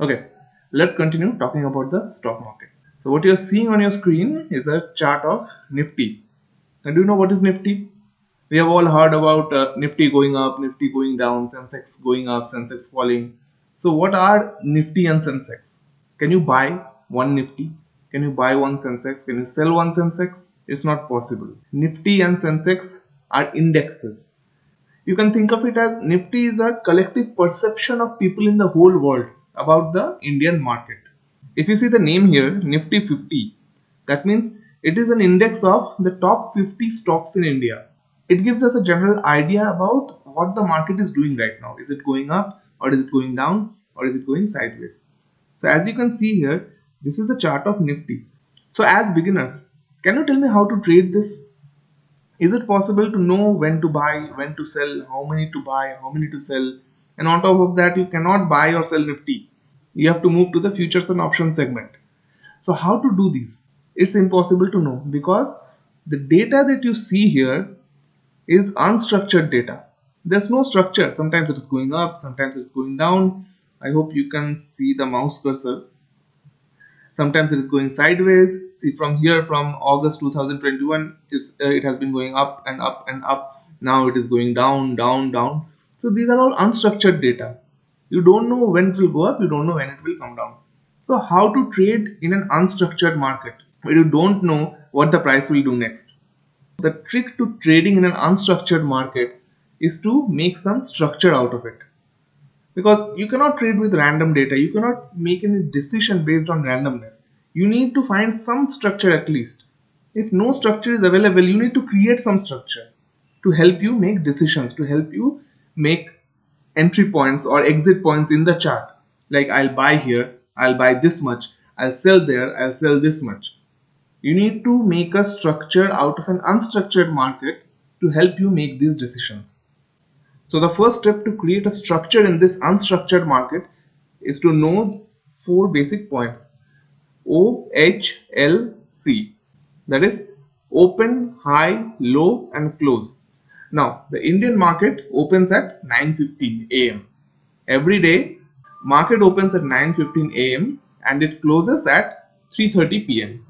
Okay, let's continue talking about the stock market. So what you're seeing on your screen is a chart of Nifty. Now, do you know what is Nifty? We have all heard about Nifty going up, Nifty going down, Sensex going up, Sensex falling. So what are Nifty and Sensex? Can you buy one Nifty? Can you buy one Sensex? Can you sell one Sensex? It's not possible. Nifty and Sensex are indexes. You can think of it as Nifty is a collective perception of people in the whole world about the Indian market. If you see the name here, Nifty 50, that means it is an index of the top 50 stocks in India. It gives us a general idea about what the market is doing right now. Is it going up, or is it going down, or is it going sideways? So as you can see here, this is the chart of Nifty. So as beginners, can you tell me how to trade this? Is it possible to know when to buy, when to sell, how many to buy, how many to sell? And on top of that, you cannot buy or sell Nifty. You have to move to the futures and options segment. So how to do this? It's impossible to know because the data that you see here is unstructured data. There's no structure. Sometimes it is going up, sometimes it's going down. I hope you can see the mouse cursor. Sometimes it is going sideways. See, from here, from August 2021, it has been going up and up and up. Now it is going down, down, down. So these are all unstructured data. You don't know when it will go up, you don't know when it will come down. So how to trade in an unstructured market where you don't know what the price will do next? The trick to trading in an unstructured market is to make some structure out of it, because you cannot trade with random data. You cannot make any decision based on randomness. You need to find some structure at least. If no structure is available, you need to create some structure to help you make decisions, to help you make entry points or exit points in the chart. Like, I'll buy here, I'll buy this much, I'll sell there, I'll sell this much. You need to make a structure out of an unstructured market to help you make these decisions. So the first step to create a structure in this unstructured market is to know four basic points: OHLC, that is open, high, low and close. Now the Indian market opens at 9:15 a.m. every day. Market opens at 9:15 a.m. and it closes at 3:30 p.m.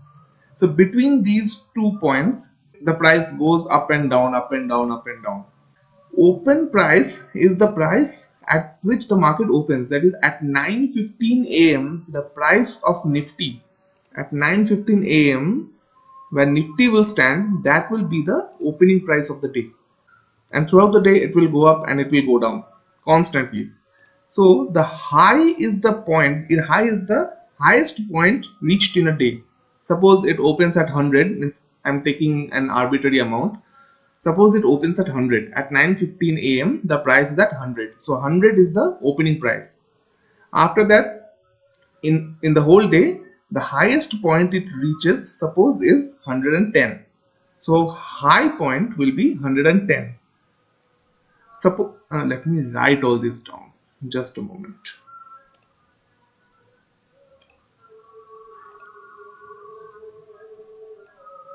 So between these 2 points, the price goes up and down, up and down, up and down. Open price is the price at which the market opens, that is at 9:15 a.m. the price of Nifty at 9:15 a.m. when Nifty will stand, that will be the opening price of the day, and throughout the day it will go up and it will go down constantly. So the high is the point, high is the highest point reached in a day. Suppose it opens at 100, means I'm taking an arbitrary amount. Suppose it opens at 100 at 9:15 a.m. the price is at 100. So 100 is the opening price. After that, in the whole day, the highest point it reaches, suppose, is 110. So high point will be 110. Suppose let me write all this down. Just a moment.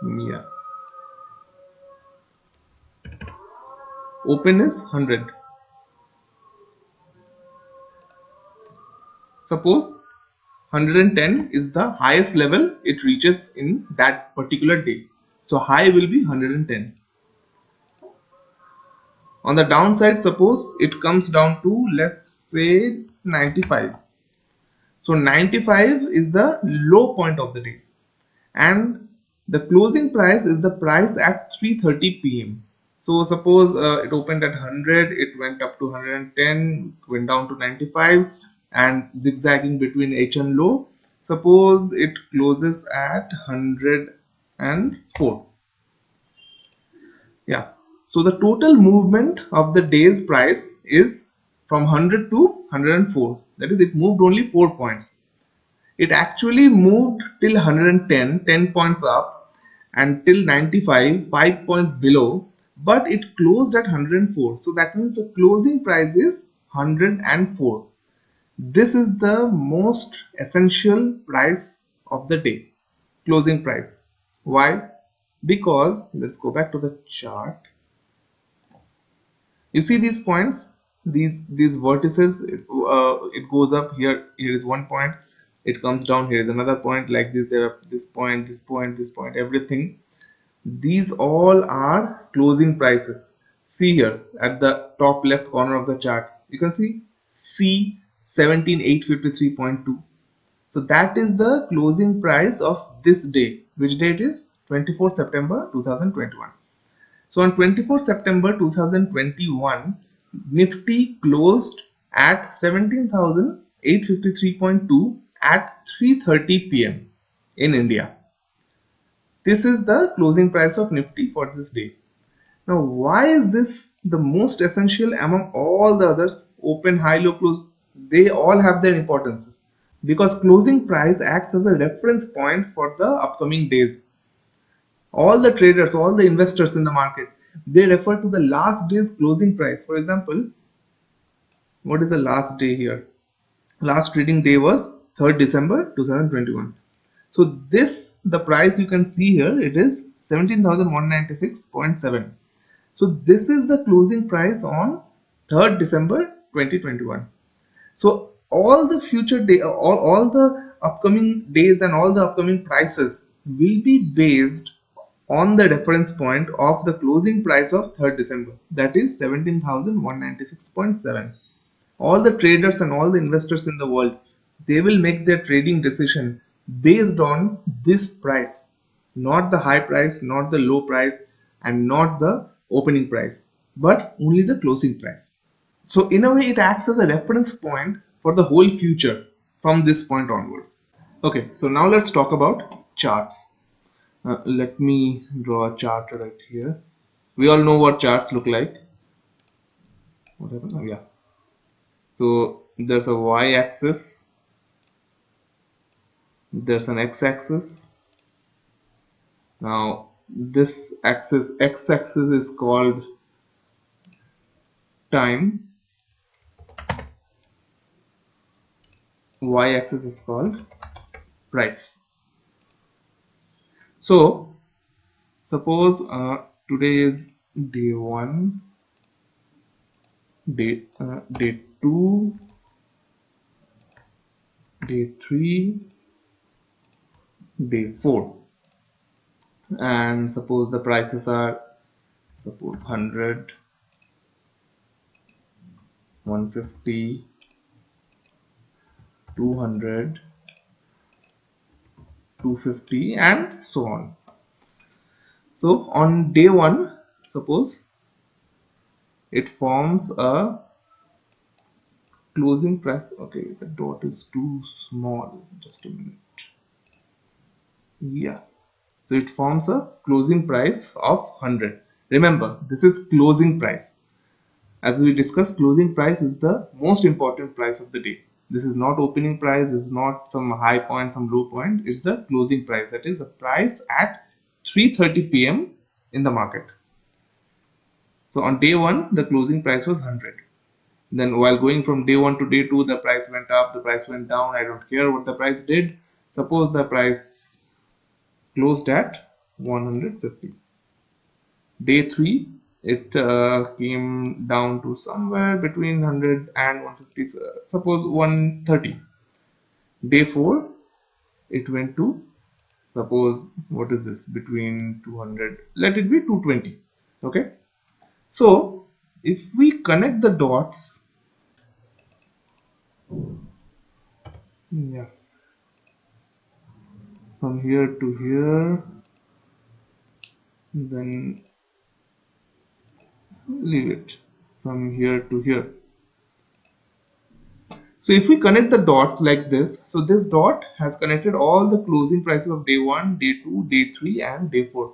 Yeah. Open is 100. Suppose 110 is the highest level it reaches in that particular day. So high will be 110. On the downside, suppose it comes down to, let's say, 95. So 95 is the low point of the day, and the closing price is the price at 3:30 p.m. So suppose it opened at 100, it went up to 110, went down to 95 and zigzagging between H and low. Suppose it closes at 104. Yeah. So the total movement of the day's price is from 100 to 104. That is, it moved only 4 points. It actually moved till 110, 10 points up, and till 95, 5 points below, but it closed at 104. So that means the closing price is 104. This is the most essential price of the day, closing price. Why? Because let's go back to the chart. You see these points? these vertices, it goes up here. Here is one point, it comes down. Here is another point, like this. There are this point, this point, this point, everything. These all are closing prices. See here at the top left corner of the chart, you can see C 17853.2. So that is the closing price of this day. Which date is 24 September 2021. So on 24 September 2021, Nifty closed at 17,853.2 at 3:30 p.m. in India. This is the closing price of Nifty for this day. Now, why is this the most essential among all the others? Open, high, low, close, they all have their importances, because closing price acts as a reference point for the upcoming days. All the traders, all the investors in the market, they refer to the last day's closing price. For example, what is the last day here? Last trading day was 3rd December 2021. So this, the price you can see here, it is 17,196.7. So this is the closing price on 3rd December 2021. So all the future day, all the upcoming days and all the upcoming prices will be based on the reference point of the closing price of 3rd December, that is 17,196.7. All the traders and all the investors in the world, they will make their trading decision based on this price, not the high price, not the low price, and not the opening price, but only the closing price. So in a way, it acts as a reference point for the whole future from this point onwards. Okay, so now let's talk about charts. Let me draw a chart right here. We all know what charts look like. What happened? Oh, yeah. So there's a y-axis, there's an x-axis. Now this axis, x-axis, is called time, y-axis is called price. So suppose today is day 1, day 2, day 3, day 4, and suppose the prices are, suppose 100, 150, 200, 250, and so on. So on day 1, suppose it forms a closing price. Okay, the dot is too small, just a minute. Yeah, so it forms a closing price of 100. Remember, this is closing price. As we discussed, closing price is the most important price of the day. This is not opening price, this is not some high point, some low point. It's the closing price, that is the price at 3:30 p.m. in the market. So on day 1, the closing price was 100. Then while going from day 1 to day 2, the price went up, the price went down. I don't care what the price did. Suppose the price closed at 150. Day 3, it came down to somewhere between 100 and 150, suppose 130. Day 4, it went to, suppose, what is this, between 200, let it be 220. Okay, so if we connect the dots, yeah, from here to here, then leave it from here to here. So if we connect the dots like this, so this dot has connected all the closing prices of day 1, day 2, day 3, and day 4.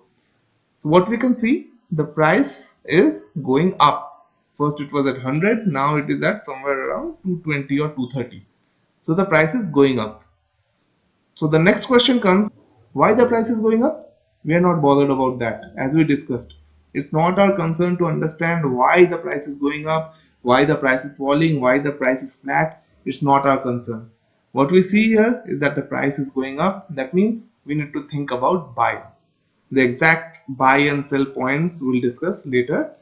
So what we can see, the price is going up. First it was at 100, now it is at somewhere around 220 or 230. So the price is going up. So the next question comes, why the price is going up? We are not bothered about that, as we discussed. It's not our concern to understand why the price is going up, why the price is falling, why the price is flat. It's not our concern. What we see here is that the price is going up. That means we need to think about buy. The exact buy and sell points we'll discuss later.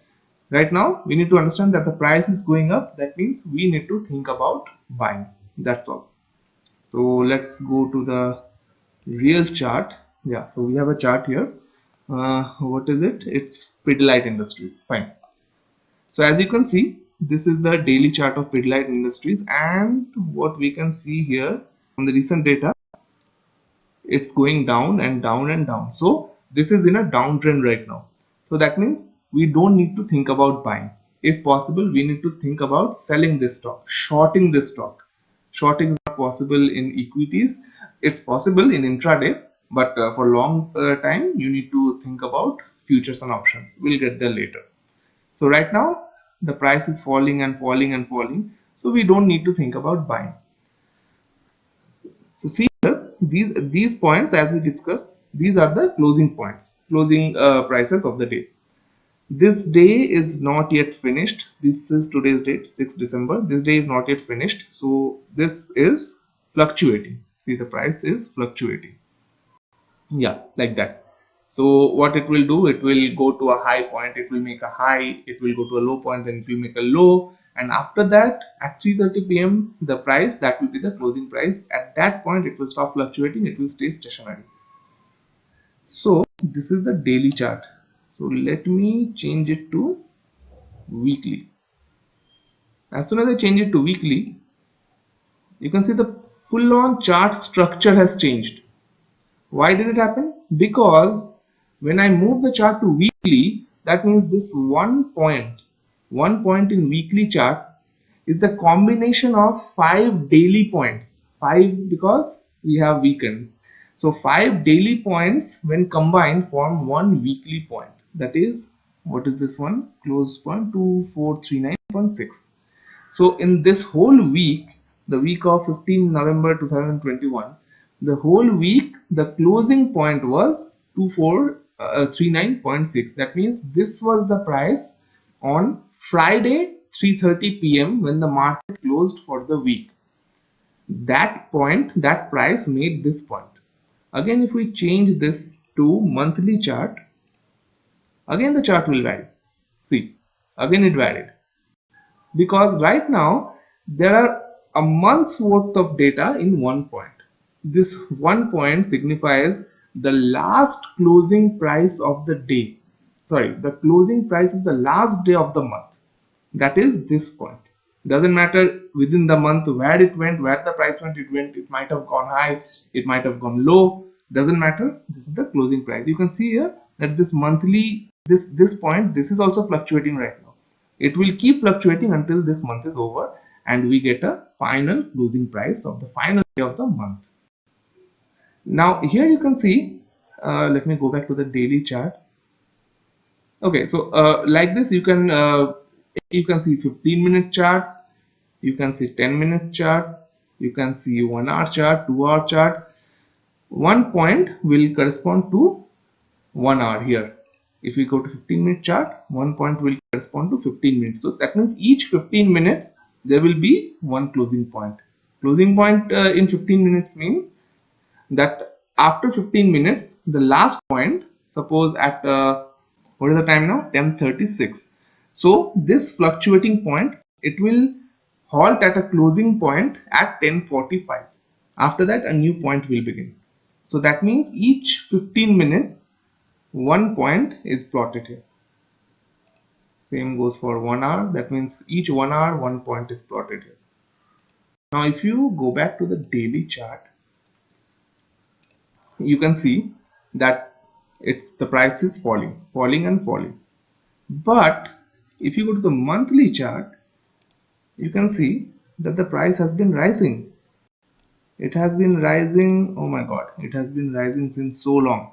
Right now we need to understand that the price is going up. That means we need to think about buying. That's all. So let's go to the real chart. Yeah, so we have a chart here. What is it? It's Pidilite Industries. Fine. So as you can see, this is the daily chart of Pidilite Industries, and what we can see here from the recent data, it's going down and down and down. So this is in a downtrend right now. So that means we don't need to think about buying. If possible, we need to think about selling this stock, shorting this stock. Shorting is not possible in equities. It's possible in intraday, but for long time, you need to think about futures and options. We'll get there later. So right now, the price is falling and falling and falling. So we don't need to think about buying. So see here, these points, as we discussed, these are the closing points, closing prices of the day. This day is not yet finished. This is today's date, 6th December. This day is not yet finished. So this is fluctuating. See, the price is fluctuating. Yeah, like that. So what it will do, it will go to a high point, it will make a high, it will go to a low point, then it will make a low, and after that at 3:30 p.m. the price, that will be the closing price. At that point it will stop fluctuating, it will stay stationary. So this is the daily chart. So let me change it to weekly. As soon as I change it to weekly, you can see the full on chart structure has changed. Why did it happen? Because when I move the chart to weekly, that means this one point in weekly chart is the combination of 5 daily points. 5 because we have weekend. So 5 daily points when combined form one weekly point. That is, what is this one? Close point 2439.6. So in this whole week, the week of 15 November 2021, the whole week the closing point was 2439.6. That means this was the price on Friday 3:30 p.m. when the market closed for the week. That point, that price made this point. Again, if we change this to monthly chart, again the chart will vary. See, again it varied. Because right now there are a month's worth of data in one point. This one point signifies the last closing price of the day. Sorry, the closing price of the last day of the month. That is this point. Doesn't matter within the month where it went, where the price went, it might have gone high, it might have gone low. Doesn't matter. This is the closing price. You can see here that this monthly, this point, this is also fluctuating right now. It will keep fluctuating until this month is over and we get a final closing price of the final day of the month. Now here you can see, let me go back to the daily chart. Okay, so like this you can see 15-minute charts, you can see 10-minute chart, you can see 1 hour chart, 2 hour chart. One point will correspond to 1 hour here. If we go to 15-minute chart, 1 point will correspond to 15 minutes. So that means each 15 minutes there will be one closing point. Closing point in 15 minutes means that after 15 minutes, the last point, suppose at what is the time now? 10:36. So this fluctuating point, it will halt at a closing point at 10:45. After that, a new point will begin. So that means each 15 minutes, one point is plotted here. Same goes for 1 hour. That means each 1 hour, one point is plotted here. Now, if you go back to the daily chart, you can see that the price is falling and falling. But if you go to the monthly chart, you can see that the price has been rising. It has been rising, oh my god, it has been rising since so long.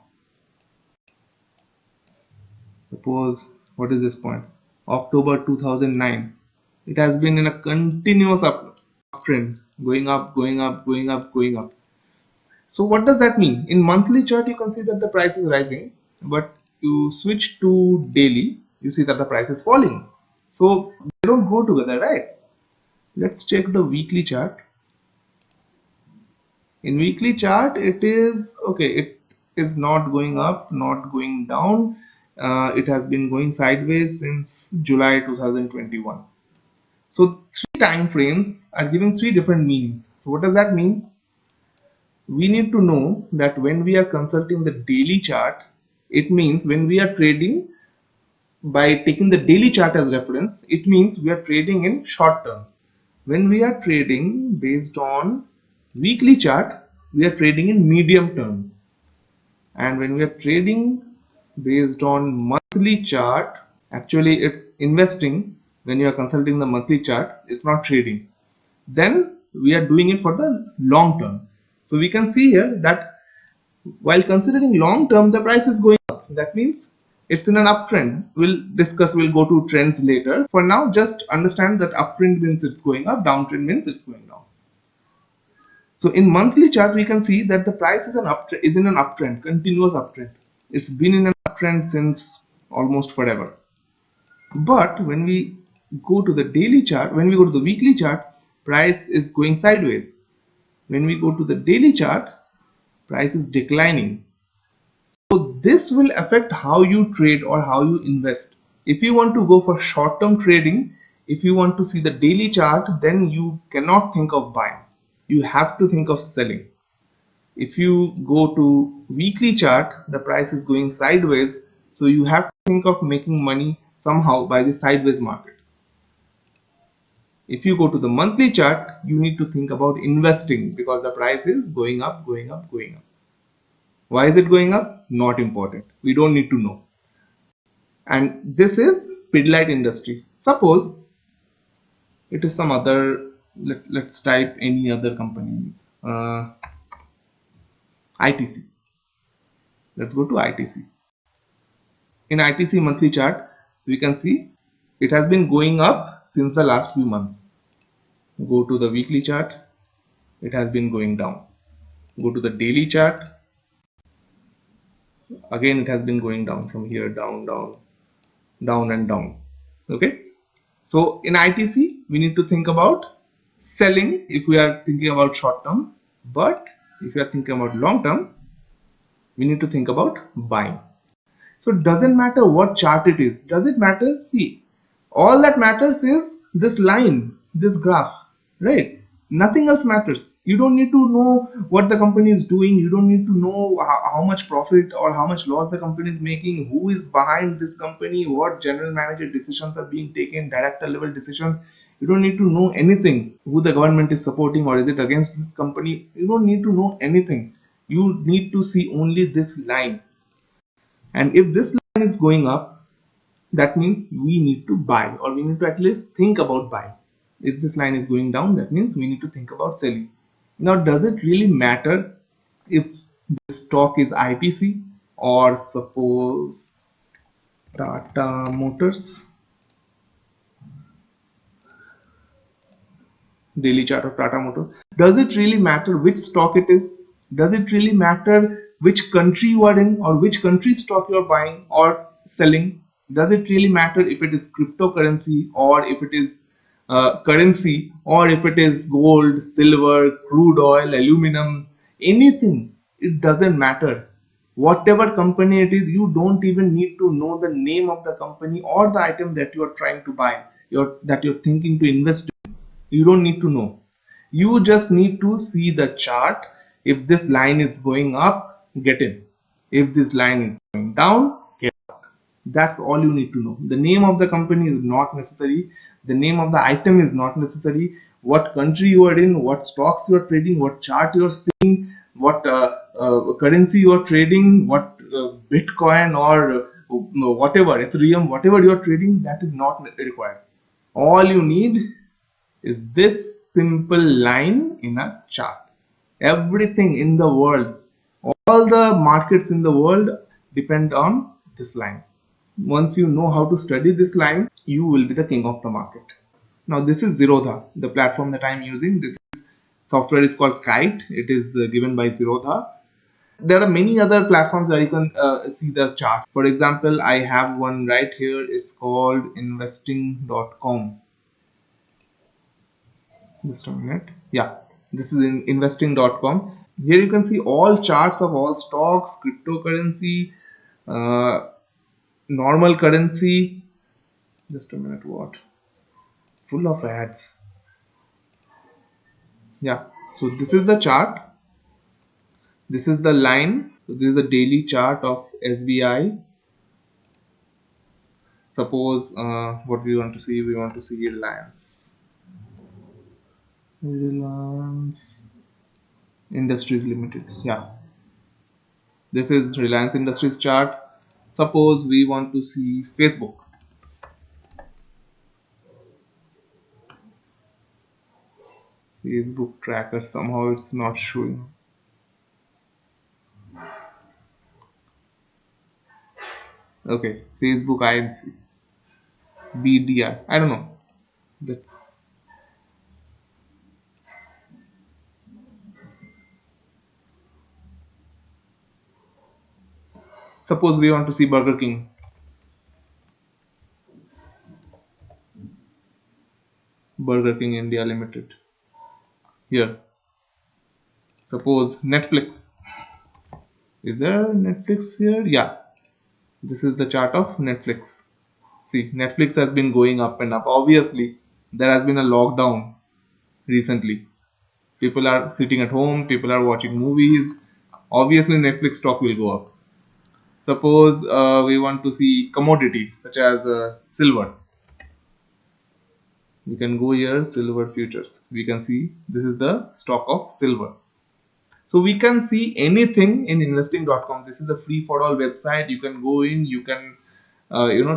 Suppose, what is this point? October 2009. It has been in a continuous uptrend, going up, going up, going up, going up. So what does that mean? In monthly chart, you can see that the price is rising, but you switch to daily, you see that the price is falling. So they don't go together, right? Let's check the weekly chart. In weekly chart, it is okay. It is not going up, not going down. It has been going sideways since July 2021. So three time frames are giving three different meanings. So what does that mean? We need to know that when we are consulting the daily chart, it means when we are trading by taking the daily chart as reference, it means we are trading in short term. When we are trading based on weekly chart, we are trading in medium term. And when we are trading based on monthly chart, actually it's investing. When you are consulting the monthly chart, it's not trading. Then we are doing it for the long term. So we can see here that while considering long term, the price is going up. That means it's in an uptrend. We'll go to trends later. For now, just understand that uptrend means it's going up, downtrend means it's going down. So in monthly chart, we can see that the price is in an uptrend, continuous uptrend. It's been in an uptrend since almost forever. But when we go to the daily chart, when we go to the weekly chart, price is going sideways. When we go to the daily chart, price is declining. So this will affect how you trade or how you invest. If you want to go for short-term trading, if you want to see the daily chart, then you cannot think of buying. You have to think of selling. If you go to weekly chart, the price is going sideways, so you have to think of making money somehow by the sideways market. If you go to the monthly chart, you need to think about investing because the price is going up, going up, going up. Why is it going up? Not important. We don't need to know. And this is Pidilite industry. Suppose it is some other, let's type any other company, ITC. Let's go to ITC. In ITC monthly chart, we can see it has been going up since the last few months. Go to the weekly chart, it has been going down. Go to the daily chart, again it has been going down from here, down, down, down and down. Okay, so in ITC we need to think about selling if we are thinking about short term, but if we are thinking about long term, we need to think about buying. So it doesn't matter what chart it is. Does it matter? See, all that matters is this line, this graph, right? Nothing else matters. You don't need to know what the company is doing. You don't need to know how much profit or how much loss the company is making, who is behind this company, what general manager decisions are being taken, director level decisions. You don't need to know anything, who the government is supporting or is it against this company. You don't need to know anything. You need to see only this line. And if this line is going up, that means we need to buy or we need to at least think about buying. If this line is going down, that means we need to think about selling. Now, does it really matter if this stock is ITC or suppose Tata Motors? Daily chart of Tata Motors. Does it really matter which stock it is? Does it really matter which country you are in or which country stock you are buying or selling? Does it really matter if it is cryptocurrency or if it is currency or if it is gold, silver, crude oil, aluminum, anything? It doesn't matter. Whatever company it is, you don't even need to know the name of the company or the item that you are trying to buy, that you're thinking to invest in. You don't need to know. You just need to see the chart. If this line is going up, get in. If this line is going down, get out. That's all you need to know. The name of the company is not necessary. The name of the item is not necessary. What country you are in, what stocks you are trading, what chart you are seeing, what currency you are trading, what Bitcoin or whatever, Ethereum, whatever you are trading, that is not required. All you need is this simple line in a chart. Everything in the world, all the markets in the world depend on this line. Once you know how to study this line, you will be the king of the market. Now this is Zerodha, the platform that I am using. This software is called Kite. It is given by Zerodha. There are many other platforms where you can see the charts. For example, I have one right here. It's called investing.com. Just a minute. Yeah, this is in investing.com. Here you can see all charts of all stocks, cryptocurrency, normal currency. Just a minute, what? Full of ads. Yeah. So this is the chart. This is the line. So this is the daily chart of SBI. Suppose what we want to see Reliance. Reliance Industries Limited. Yeah. This is Reliance Industries chart. Suppose we want to see Facebook. Facebook tracker, somehow it's not showing. Okay, Facebook INC, BDR. I don't know. Let's suppose we want to see Burger King. Burger King India Limited. Here. Suppose Netflix. Is there Netflix here? Yeah. This is the chart of Netflix. See, Netflix has been going up and up. Obviously, there has been a lockdown recently. People are sitting at home, people are watching movies. Obviously, Netflix stock will go up. Suppose we want to see commodity such as silver. We can go here, silver futures. We can see this is the stock of silver. So we can see anything in investing.com. This is a free for all website. You can go in, you can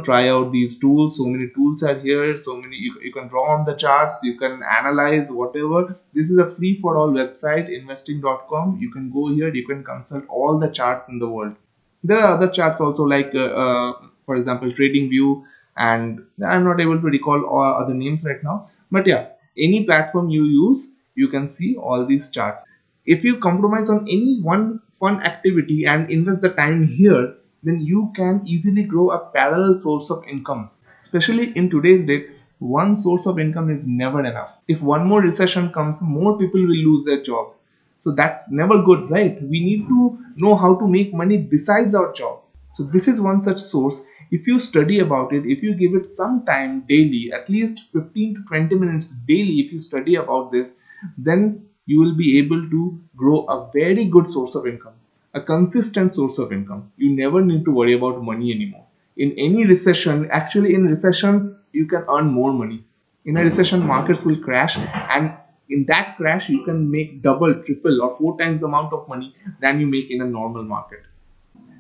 try out these tools. So many tools are here. So many you can draw on the charts, you can analyze whatever. This is a free for all website, investing.com. You can go here, you can consult all the charts in the world. There are other charts also like for example TradingView, and I'm not able to recall all other names right now, but yeah, any platform you use, you can see all these charts. If you compromise on any one fun activity and invest the time here, then you can easily grow a parallel source of income. Especially in today's date, one source of income is never enough. If one more recession comes, more people will lose their jobs. So that's never good, right? We need to know how to make money besides our job. So this is one such source. If you study about it, if you give it some time daily, at least 15 to 20 minutes daily, if you study about this, then you will be able to grow a very good source of income, a consistent source of income. You never need to worry about money anymore. In any recession, actually in recessions, you can earn more money. In a recession, markets will crash, and in that crash, you can make double, triple, or four times the amount of money than you make in a normal market.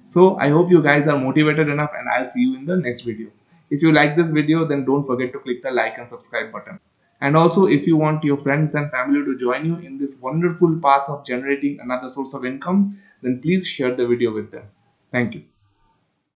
So I hope you guys are motivated enough, and I'll see you in the next video. If you like this video, then don't forget to click the like and subscribe button. And also, if you want your friends and family to join you in this wonderful path of generating another source of income, then please share the video with them. Thank you.